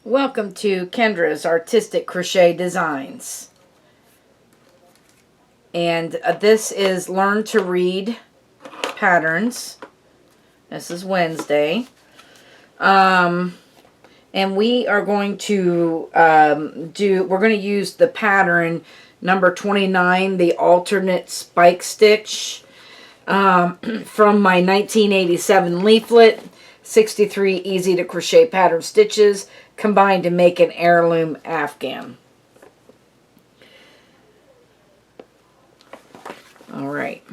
Welcome to Kendra's Artistic Crochet Designs. And this is Learn to Read Patterns. This is Wednesday. And we are going to we're going to use the pattern number 29, the alternate spike stitch, from my 1987 leaflet, 63 easy to crochet pattern stitches combined to make an heirloom Afghan. All right.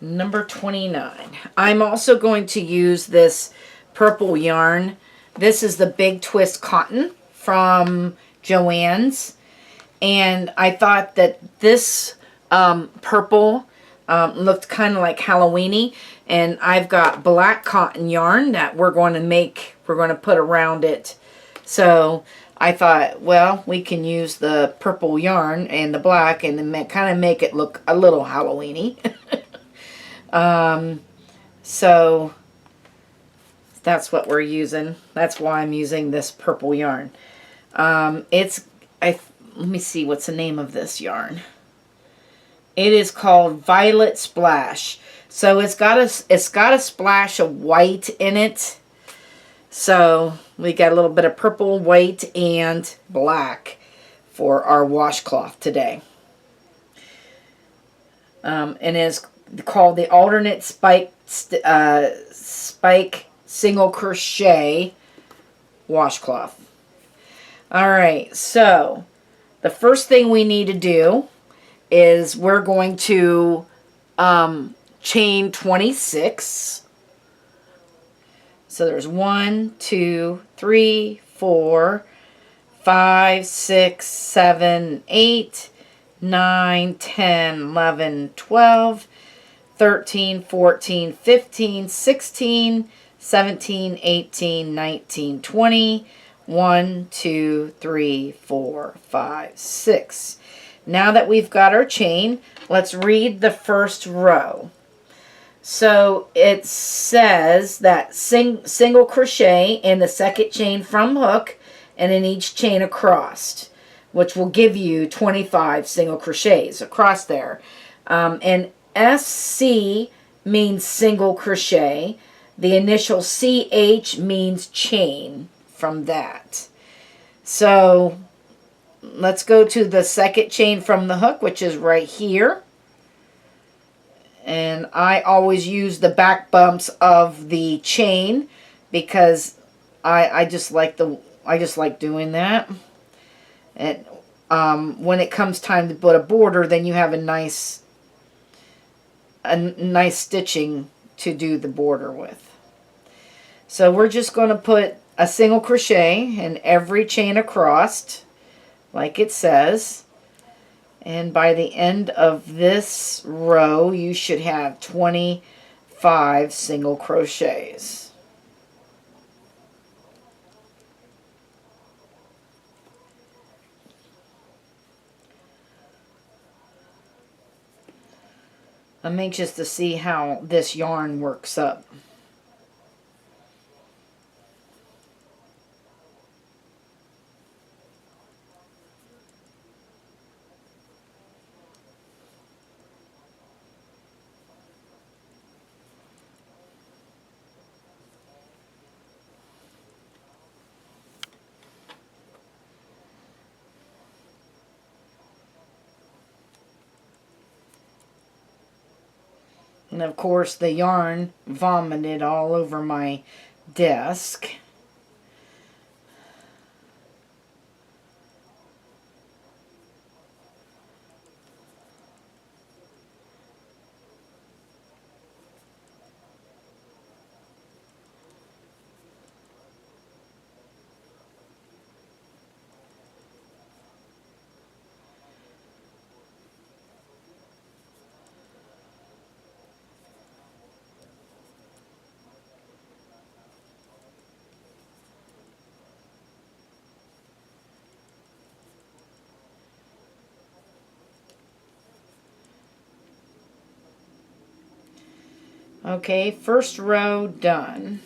Number 29. I'm also going to use this purple yarn. This is the Big Twist Cotton from Joann's. And I thought that this purple looked kind of like Halloween-y. And I've got black cotton yarn that we're going to put around it. So I thought, well, we can use the purple yarn and the black and then kind of make it look a little Halloween-y. So that's what we're using. That's why I'm using this purple yarn. Let me see, what's the name of this yarn? It is called Violet Splash. So it's got a splash of white in it. So we got a little bit of purple, white, and black for our washcloth today. And it's called the Alternate Spike Single Crochet Washcloth. Alright, so the first thing we need to do is we're going to chain 26. So there's 1, 2, 3, 4, 5, 6, 7, 8, 9, 10, 11, 12, 13, 14, 15, 16, 17, 18, 19, 20, 1, 2, 3, 4, 5, 6. Now that we've got our chain, let's read the first row. So it says that single crochet in the second chain from hook and in each chain across, which will give you 25 single crochets across there. And SC means single crochet. The initial CH means chain from that. So let's go to the second chain from the hook, which is right here. And I always use the back bumps of the chain because I just like doing that. And when it comes time to put a border, then you have a nice stitching to do the border with. So we're just going to put a single crochet in every chain across, like it says. And by the end of this row, you should have 25 single crochets. I'm anxious to see how this yarn works up. And of course the yarn vomited all over my desk. Okay, first row done.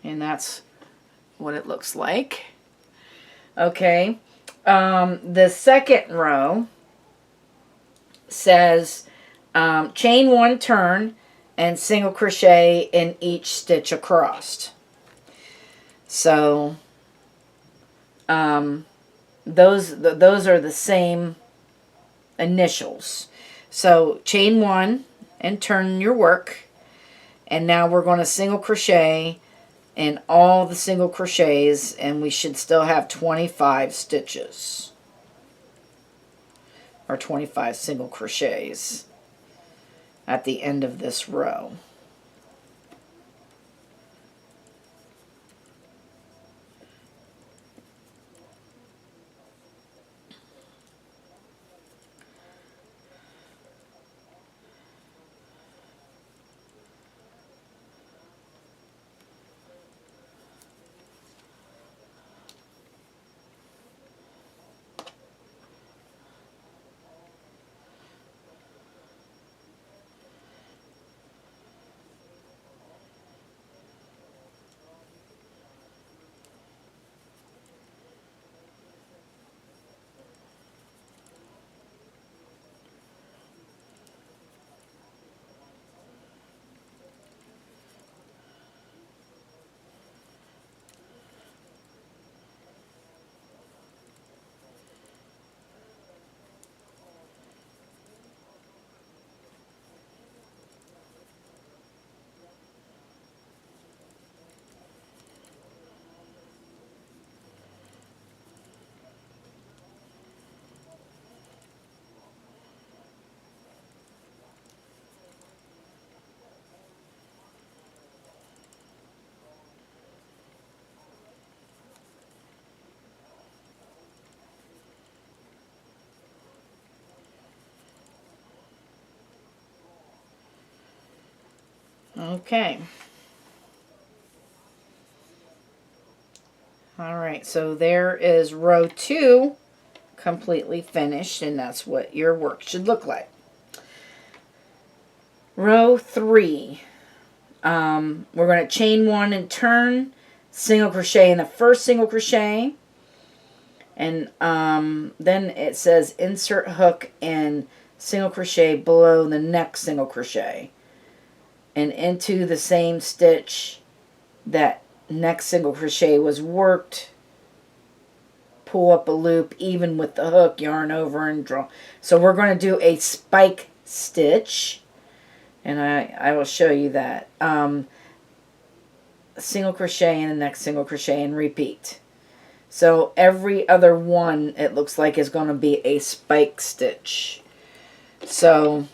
And that's what it looks like. Okay. The second row says chain 1 turn and single crochet in each stitch across. So those are the same initials. So chain 1 and turn your work, and now we're going to single crochet in all the single crochets, and we should still have 25 stitches or 25 single crochets at the end of this row. Okay. Alright, so there is row 2 completely finished, and that's what your work should look like. Row 3. We're going to chain 1 and turn, single crochet in the first single crochet, and then it says insert hook and single crochet below the next single crochet and into the same stitch that next single crochet was worked. Pull up a loop even with the hook, yarn over and draw. So we're going to do a spike stitch, and I will show you that. Single crochet in the next single crochet and repeat. So every other one, it looks like, is going to be a spike stitch. So,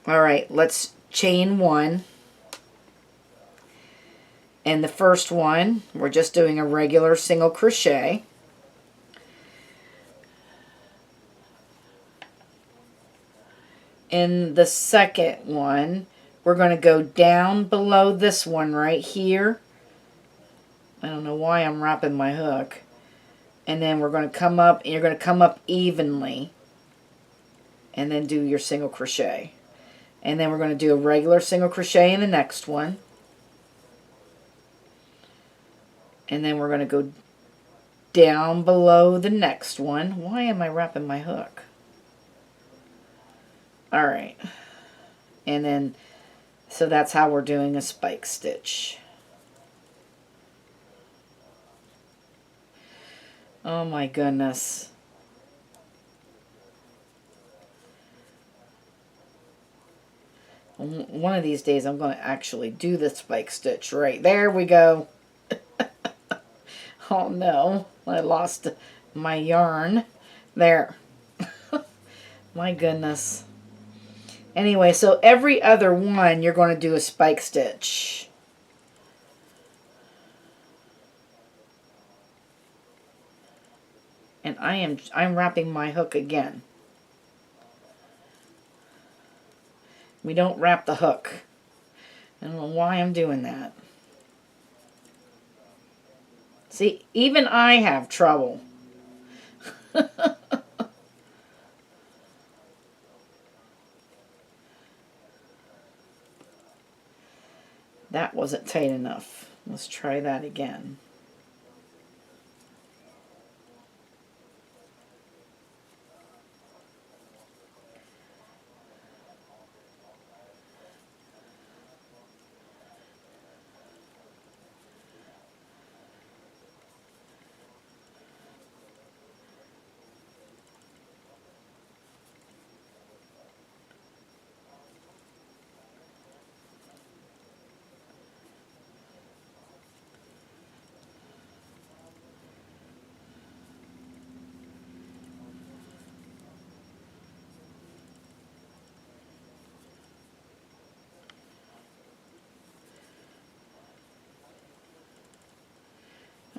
alright, let's chain 1. And the first one, we're just doing a regular single crochet. In the second one, we're going to go down below this one right here. I don't know why I'm wrapping my hook. And then we're going to come up, and you're going to come up evenly. And then do your single crochet. And then we're going to do a regular single crochet in the next one. And then we're going to go down below the next one. Why am I wrapping my hook? Alright. And then, so that's how we're doing a spike stitch. Oh my goodness. One of these days I'm going to actually do the spike stitch. Right, there we go. Oh no, I lost my yarn. There. My goodness. Anyway, so every other one you're going to do a spike stitch. And I'm wrapping my hook again. We don't wrap the hook. I don't know why I'm doing that. See, even I have trouble. That wasn't tight enough. Let's try that again.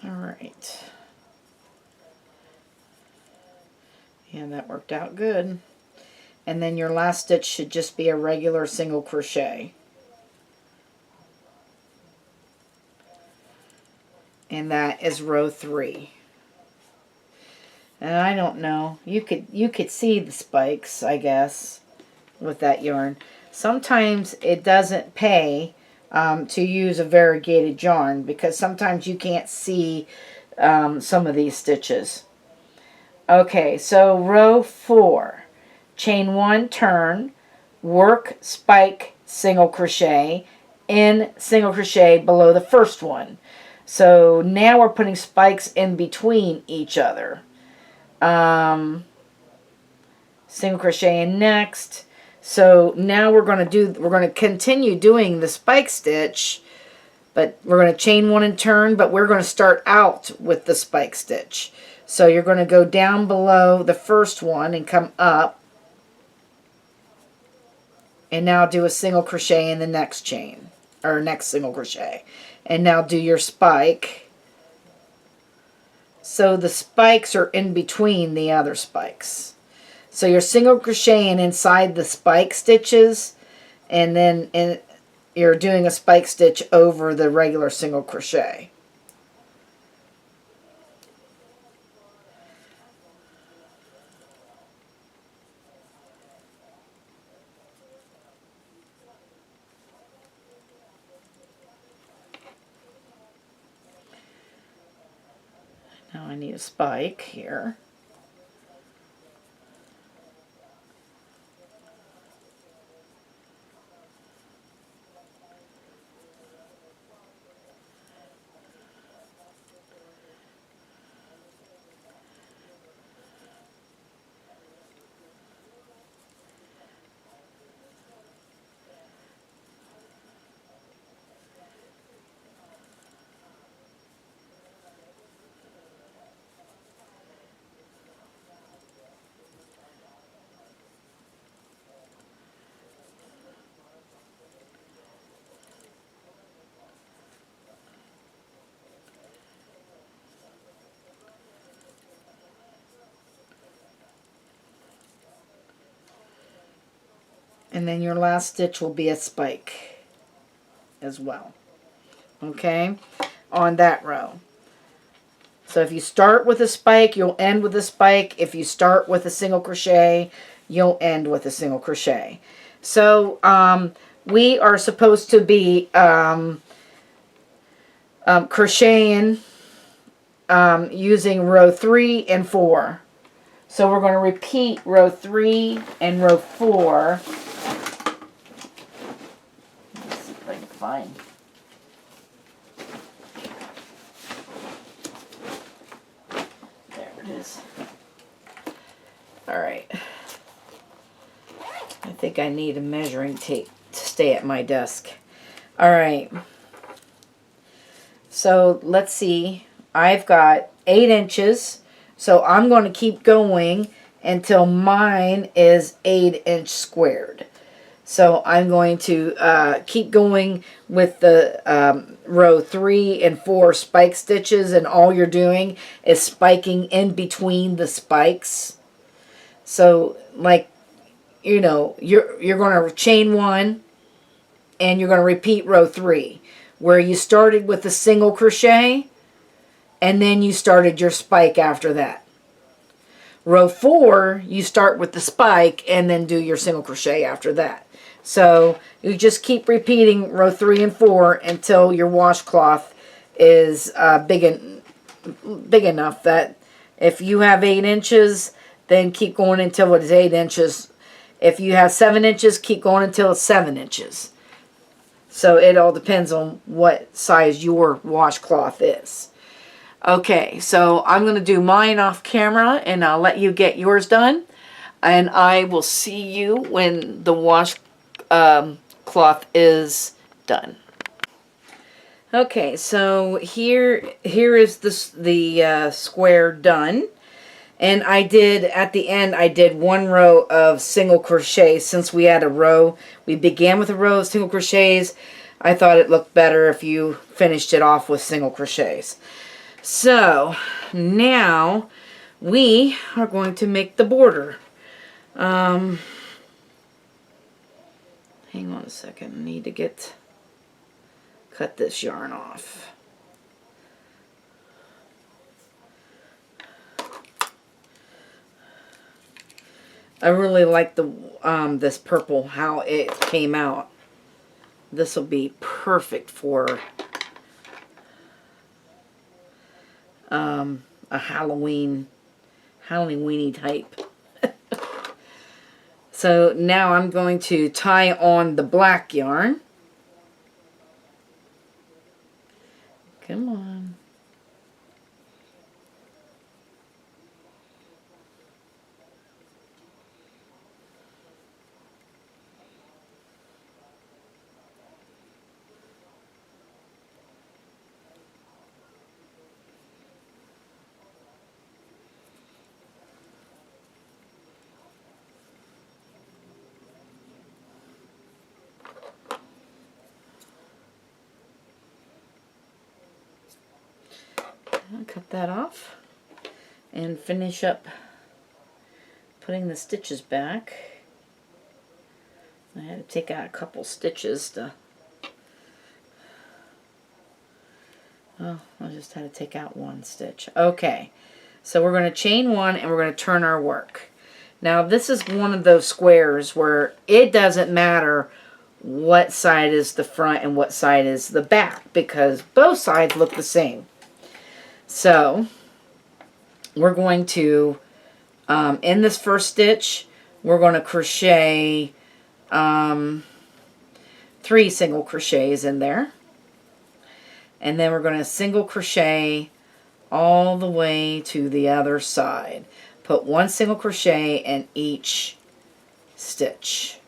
All right. And that worked out good. And then your last stitch should just be a regular single crochet. And that is row 3. And I don't know, you could see the spikes, I guess, with that yarn. Sometimes it doesn't pay to use a variegated yarn because sometimes you can't see some of these stitches. Okay, so row 4, chain 1, turn, work, spike, single crochet, in single crochet below the first one. So now we're putting spikes in between each other. Single crochet in next. So now we're going to continue doing the spike stitch, but we're going to chain 1 and turn, but we're going to start out with the spike stitch. So you're going to go down below the first one and come up, and now do a single crochet in the next chain, or next single crochet, and now do your spike. So the spikes are in between the other spikes. So you're single crocheting inside the spike stitches, and then you're doing a spike stitch over the regular single crochet. Now I need a spike here. And then your last stitch will be a spike as well. Okay, on that row. So if you start with a spike, you'll end with a spike. If you start with a single crochet, you'll end with a single crochet. So we are supposed to be crocheting using row 3 and 4. So we're going to repeat row 3 and row 4. Let's see if I can find. There it is. All right. I think I need a measuring tape to stay at my desk. All right. So let's see. I've got 8 inches. So I'm going to keep going until mine is 8-inch squared. So I'm going to keep going with the row 3 and 4 spike stitches, and all you're doing is spiking in between the spikes. So like, you know, you're going to chain 1 and you're going to repeat row 3 where you started with a single crochet and then you started your spike after that. Row 4, you start with the spike and then do your single crochet after that. So you just keep repeating row 3 and 4 until your washcloth is big enough that if you have 8 inches, then keep going until it is 8 inches. If you have 7 inches, keep going until it's 7 inches. So it all depends on what size your washcloth is. Okay, so I'm going to do mine off camera, and I'll let you get yours done. And I will see you when the washcloth is done. Okay, so here is the square done. And I did, at the end, I did 1 row of single crochet. Since we had a row, we began with a row of single crochets. I thought it looked better if you finished it off with single crochets. So, now we are going to make the border. Hang on a second, I need to cut this yarn off. I really like the this purple, how it came out. This will be perfect for a Halloween-y type. So now I'm going to tie on the black yarn. Come on. I'll cut that off and finish up putting the stitches back. I had to take out a couple stitches to, oh, I just had to take out 1 stitch. Okay, so we're going to chain 1 and we're going to turn our work. Now this is one of those squares where it doesn't matter what side is the front and what side is the back, because both sides look the same. So we're going to, in this first stitch, we're going to crochet 3 single crochets in there. And then we're going to single crochet all the way to the other side. Put 1 single crochet in each stitch.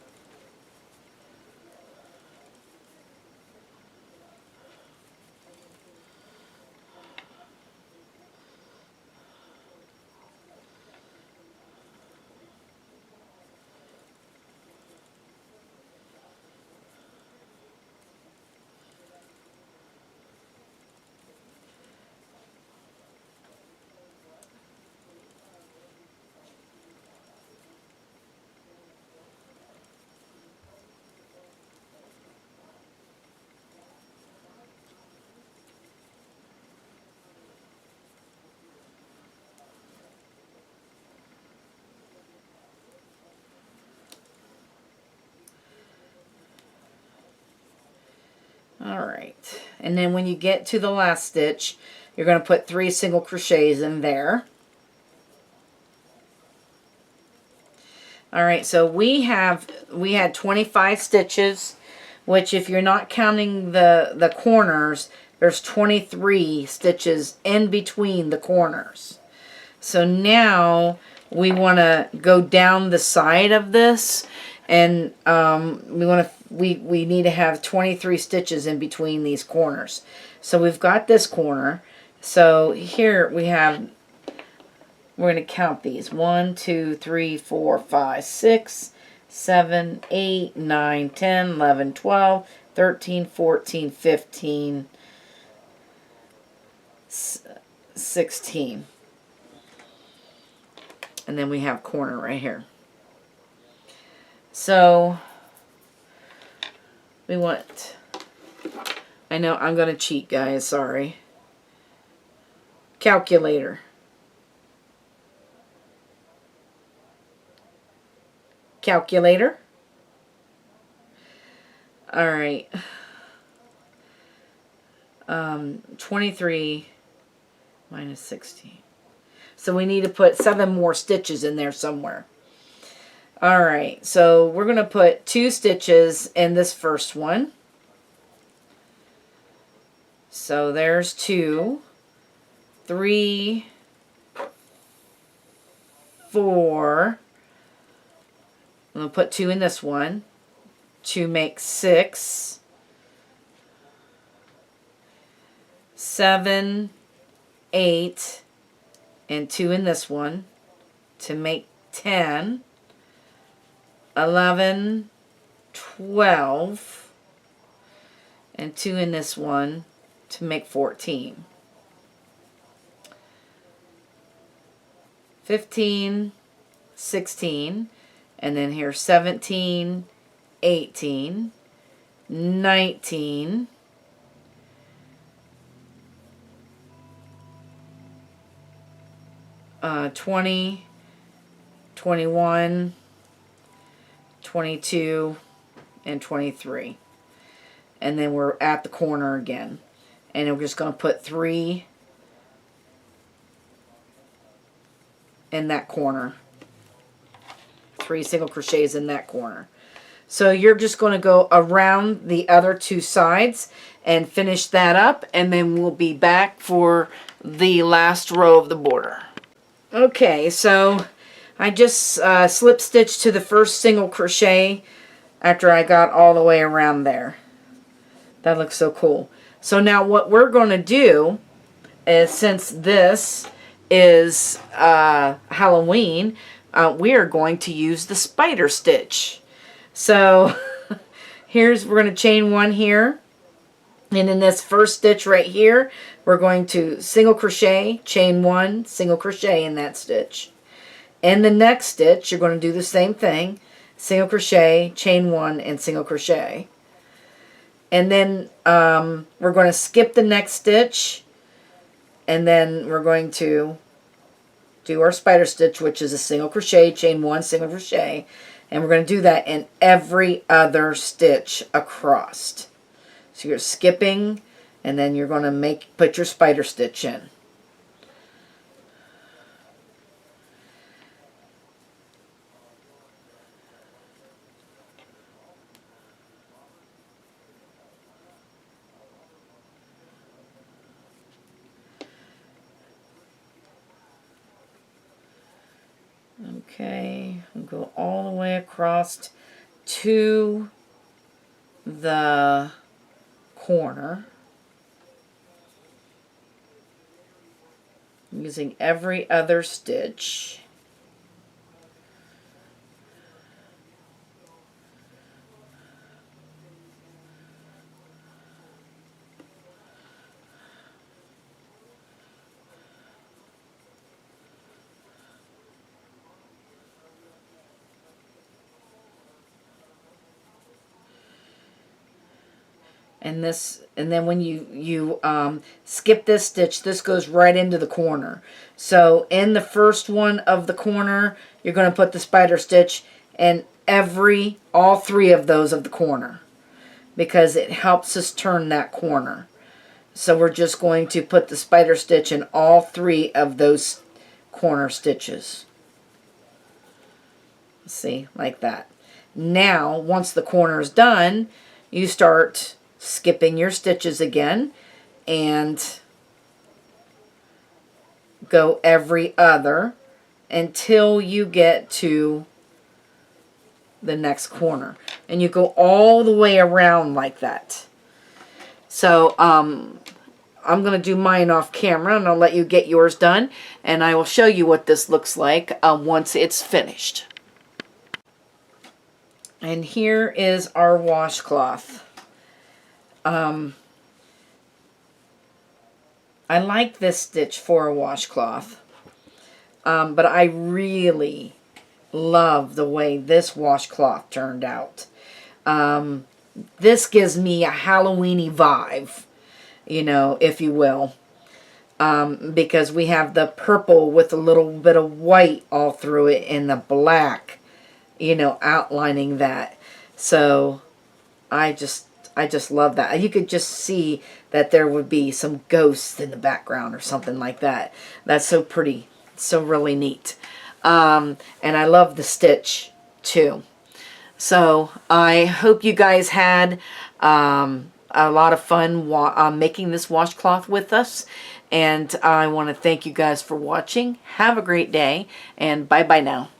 Alright, and then when you get to the last stitch, you're going to put 3 single crochets in there. Alright, so we had 25 stitches, which if you're not counting the corners, there's 23 stitches in between the corners. So now we want to go down the side of this, and we need to have 23 stitches in between these corners. So we've got this corner. So here we have, we're going to count these. 1, 2, 3, 4, 5, 6, 7, 8, 9, 10, 11, 12, 13, 14, 15, 16. And then we have corner right here. So we want, I know I'm going to cheat, guys, sorry. Calculator. Calculator. Alright. 23 minus 16. So we need to put 7 more stitches in there somewhere. Alright, so we're going to put 2 stitches in this first one. So there's 2, 3, 4. I'm going to put 2 in this one to make 6, 7, 8, and 2 in this one to make 10, 11, 12, and 2 in this one to make 14. 15, 16, and then here 17, 18, 19, 20, 21, 22, and 23. And then we're at the corner again. And we're just going to put 3 in that corner. 3 single crochets in that corner. So you're just going to go around the other 2 sides and finish that up, and then we'll be back for the last row of the border. Okay, so I just slip stitched to the first single crochet after I got all the way around there. That looks so cool. So now what we're going to do is, since this is Halloween, we are going to use the spider stitch. So we're going to chain 1 here, and in this first stitch right here we're going to single crochet, chain 1, single crochet in that stitch. In the next stitch you're going to do the same thing, single crochet, chain 1, and single crochet. And then we're going to skip the next stitch, and then we're going to do our spider stitch, which is a single crochet, chain 1, single crochet, and we're going to do that in every other stitch across. So you're skipping, and then you're going to put your spider stitch in. Okay, we'll go all the way across to the corner, using every other stitch. And then when you skip this stitch, this goes right into the corner. So in the first one of the corner, you're going to put the spider stitch in all 3 of those of the corner, because it helps us turn that corner. So we're just going to put the spider stitch in all 3 of those corner stitches. See, like that. Now, once the corner is done, you start skipping your stitches again and go every other until you get to the next corner, and you go all the way around like that. So I'm going to do mine off camera, and I'll let you get yours done, and I will show you what this looks like once it's finished. And here is our washcloth. I like this stitch for a washcloth, but I really love the way this washcloth turned out. This gives me a Halloween-y vibe, you know, if you will, because we have the purple with a little bit of white all through it, and the black, you know, outlining that. So I I just love that. You could just see that there would be some ghosts in the background or something like that. That's so pretty. So really neat. And I love the stitch too. So I hope you guys had a lot of fun making this washcloth with us. And I want to thank you guys for watching. Have a great day, and bye-bye now.